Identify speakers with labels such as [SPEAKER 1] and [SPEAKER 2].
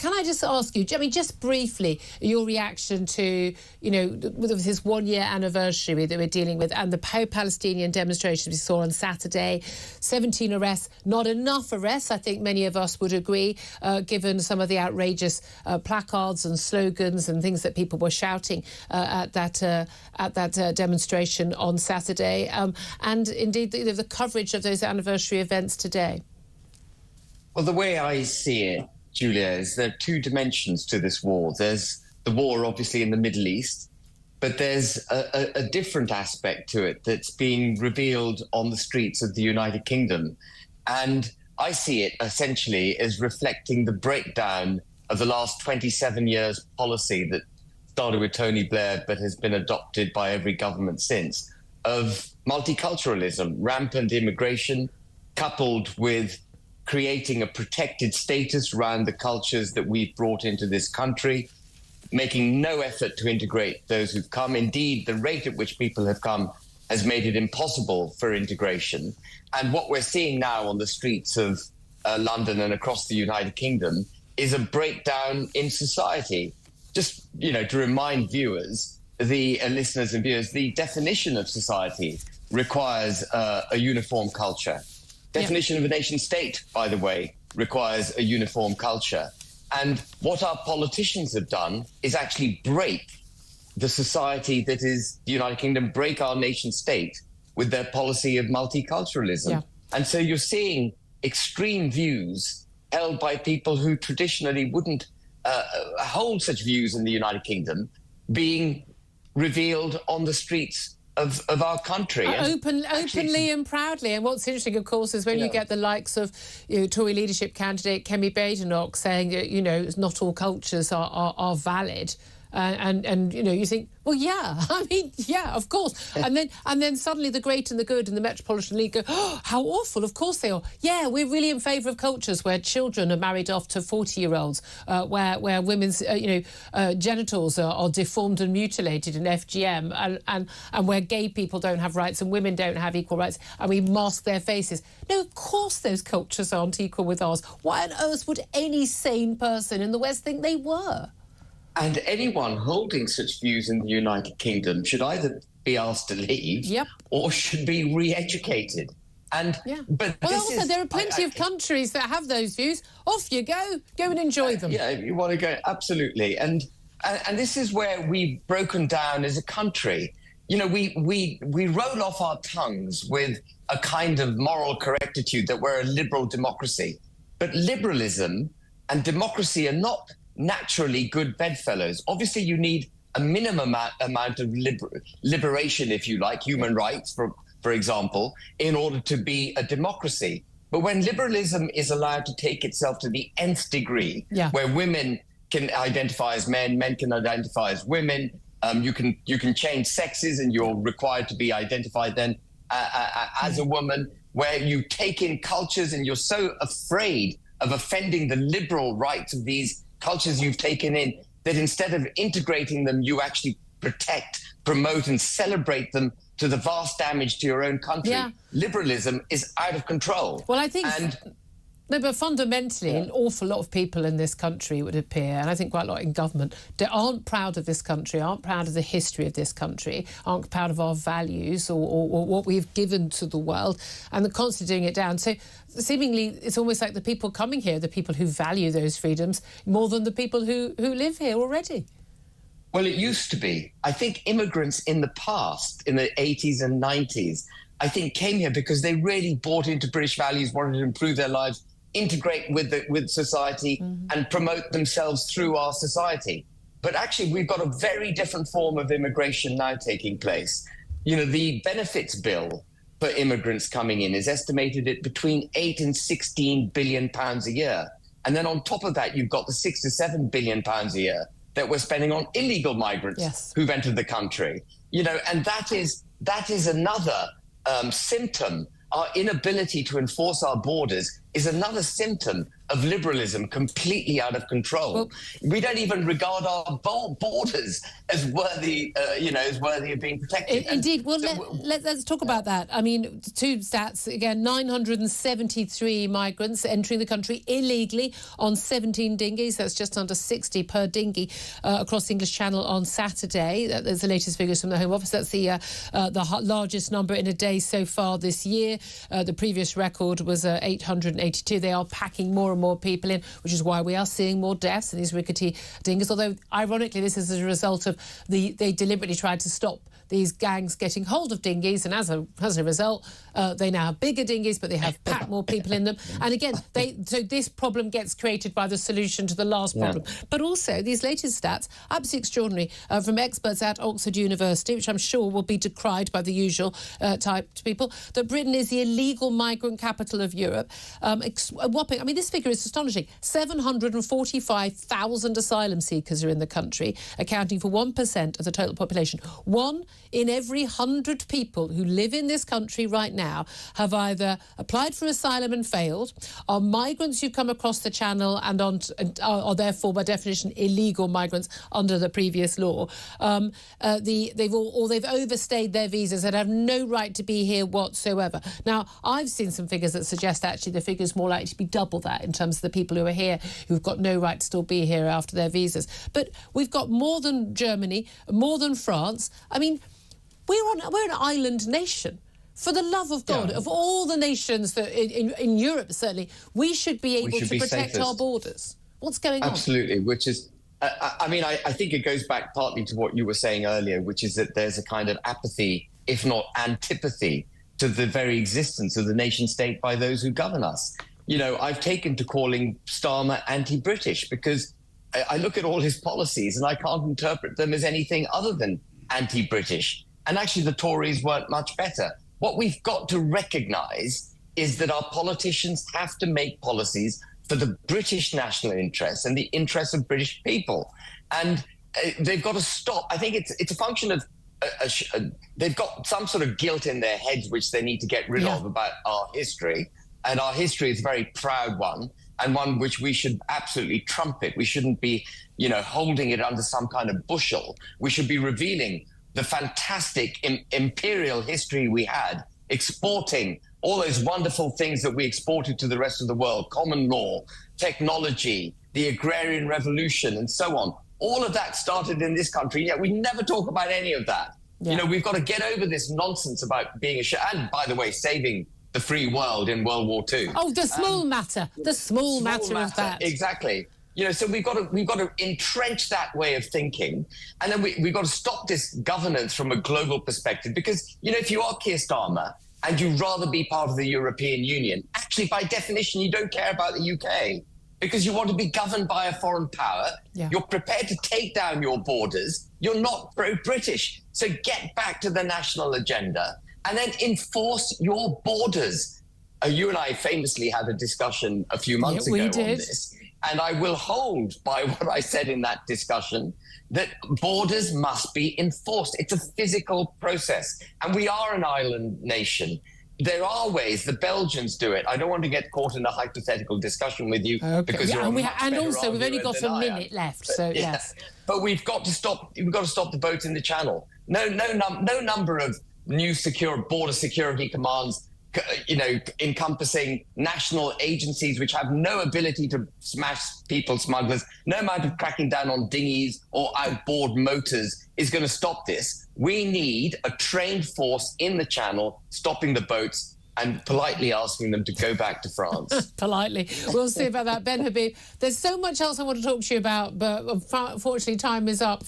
[SPEAKER 1] can I just ask you, I mean, just briefly, your reaction to, you know, with this 1 year anniversary that we're dealing with and the pro-Palestinian demonstrations we saw on Saturday, 17 arrests, not enough arrests, I think many of us would agree, given some of the outrageous placards and slogans and things that people were shouting at that demonstration on Saturday, and indeed the coverage of those anniversary events today.
[SPEAKER 2] Well, the way I see it, Julia, is there are two dimensions to this war. There's the war, obviously, in the Middle East, but there's a different aspect to it that's being revealed on the streets of the United Kingdom. And I see it essentially as reflecting the breakdown of the last 27 years policy that started with Tony Blair but has been adopted by every government since, of multiculturalism, rampant immigration, coupled with creating a protected status around the cultures that we've brought into this country, making no effort to integrate those who've come. Indeed, the rate at which people have come has made it impossible for integration. And what we're seeing now on the streets of London and across the United Kingdom is a breakdown in society. Just, you know, to remind viewers, the listeners and viewers, the definition of society requires a uniform culture. Definition of a nation state, by the way, requires a uniform culture. And what our politicians have done is actually break the society that is the United Kingdom, break our nation state with their policy of multiculturalism. Yeah. And so you're seeing extreme views held by people who traditionally wouldn't hold such views in the United Kingdom being revealed on the streets of our country.
[SPEAKER 1] Openly and proudly. And what's interesting, of course, is when you get the likes of Tory leadership candidate Kemi Badenoch saying that, you know, not all cultures are valid. And you know, you think, well, yeah, I mean, yeah, of course. And then suddenly the great and the good and the Metropolitan League go, oh, how awful, of course they are. Yeah, we're really in favour of cultures where children are married off to 40-year-olds, where women's, genitals are deformed and mutilated in FGM, and where gay people don't have rights and women don't have equal rights, and we mask their faces. No, of course those cultures aren't equal with ours. Why on earth would any sane person in the West think they were?
[SPEAKER 2] And anyone holding such views in the United Kingdom should either be asked to leave or should be re-educated. And but
[SPEAKER 1] there are plenty of countries that have those views. Off you go and enjoy them.
[SPEAKER 2] Yeah, if you want to go, absolutely. And this is where we've broken down as a country. You know, we roll off our tongues with a kind of moral correctitude that we're a liberal democracy. But liberalism and democracy are not naturally good bedfellows. Obviously, you need a minimum amount of liberation, if you like, human rights, for example, in order to be a democracy. But when liberalism is allowed to take itself to the nth degree, where women can identify as men, men can identify as women, you can change sexes and you're required to be identified then as a woman, where you take in cultures and you're so afraid of offending the liberal rights of these cultures you've taken in, that instead of integrating them, you actually protect, promote and celebrate them to the vast damage to your own country. Yeah. Liberalism is out of control.
[SPEAKER 1] Well, I think... No, but fundamentally, an awful lot of people in this country, it would appear, and I think quite a lot in government, that aren't proud of this country, aren't proud of the history of this country, aren't proud of our values or what we've given to the world, and they're constantly doing it down. So seemingly, it's almost like the people coming here, the people who value those freedoms more than the people who live here already.
[SPEAKER 2] Well, it used to be. I think immigrants in the past, in the 80s and 90s, I think came here because they really bought into British values, wanted to improve their lives, integrate with society and promote themselves through our society. But actually, we've got a very different form of immigration now taking place. You know, the benefits bill for immigrants coming in is estimated at between 8 and 16 billion pounds a year. And then on top of that, you've got the 6 to 7 billion pounds a year that we're spending on illegal migrants who've entered the country. You know, and that is another symptom. Our inability to enforce our borders is another symptom of liberalism completely out of control. Well, we don't even regard our borders as worthy, as worthy of being protected.
[SPEAKER 1] Indeed. Well, let's talk about that. I mean, two stats again: 973 migrants entering the country illegally on 17 dinghies. That's just under 60 per dinghy across the English Channel on Saturday. That's the latest figures from the Home Office. That's the largest number in a day so far this year. The previous record was 882. They are packing more and more people in, which is why we are seeing more deaths in these rickety dinghies. Although, ironically, this is as a result of they deliberately tried to stop these gangs getting hold of dinghies, and as a result, they now have bigger dinghies, but they have packed more people in them. And again, so this problem gets created by the solution to the last problem. Yeah. But also, these latest stats, absolutely extraordinary, from experts at Oxford University, which I'm sure will be decried by the usual type of people, that Britain is the illegal migrant capital of Europe. Whopping, I mean, this figure is astonishing. 745,000 asylum seekers are in the country, accounting for 1% of the total population. 1 in every 100 people who live in this country right now have either applied for asylum and failed, are migrants who come across the Channel and are therefore, by definition, illegal migrants under the previous law. They've overstayed their visas and have no right to be here whatsoever. Now, I've seen some figures that suggest actually the figure's more likely to be double that in terms of the people who are here who've got no right to still be here after their visas. But we've got more than Germany, more than France. I mean, we're an island nation. For the love of God, of all the nations that in Europe, certainly, we should be able to protect our borders. What's going on?
[SPEAKER 2] Absolutely, which is, I think it goes back partly to what you were saying earlier, which is that there's a kind of apathy, if not antipathy, to the very existence of the nation state by those who govern us. You know, I've taken to calling Starmer anti-British because I look at all his policies and I can't interpret them as anything other than anti-British. And actually, the Tories weren't much better. What we've got to recognise is that our politicians have to make policies for the British national interests and the interests of British people. And they've got to stop. I think it's a function of they've got some sort of guilt in their heads which they need to get rid of about our history. And our history is a very proud one, and one which we should absolutely trumpet. We shouldn't be, holding it under some kind of bushel. We should be revealing the fantastic imperial history we had, exporting all those wonderful things that we exported to the rest of the world, common law, technology, the agrarian revolution, and so on. All of that started in this country, yet we never talk about any of that. Yeah. We've got to get over this nonsense about being and by the way, saving the free world in World War II.
[SPEAKER 1] Oh, the small matter, the small matter of that.
[SPEAKER 2] Exactly. So we've got to entrench that way of thinking, and then we've got to stop this governance from a global perspective. Because if you are Keir Starmer and you'd rather be part of the European Union, actually by definition you don't care about the UK because you want to be governed by a foreign power. Yeah. You're prepared to take down your borders. You're not pro-British. So get back to the national agenda and then enforce your borders. You and I famously had a discussion a few months ago on this. And I will hold by what I said in that discussion, that borders must be enforced. It's a physical process. And we are an island nation. There are ways. The Belgians do it. I don't want to get caught in a hypothetical discussion with you because you're and also
[SPEAKER 1] we've only got a minute left. So yes,
[SPEAKER 2] but we've got to stop. We've got to stop the boats in the Channel. No number of new border security commands, encompassing national agencies which have no ability to smash people smugglers, no amount of cracking down on dinghies or outboard motors is going to stop this. We need a trained force in the Channel stopping the boats and politely asking them to go back to France.
[SPEAKER 1] Politely. We'll see about that. Ben Habib, there's so much else I want to talk to you about, but unfortunately time is up.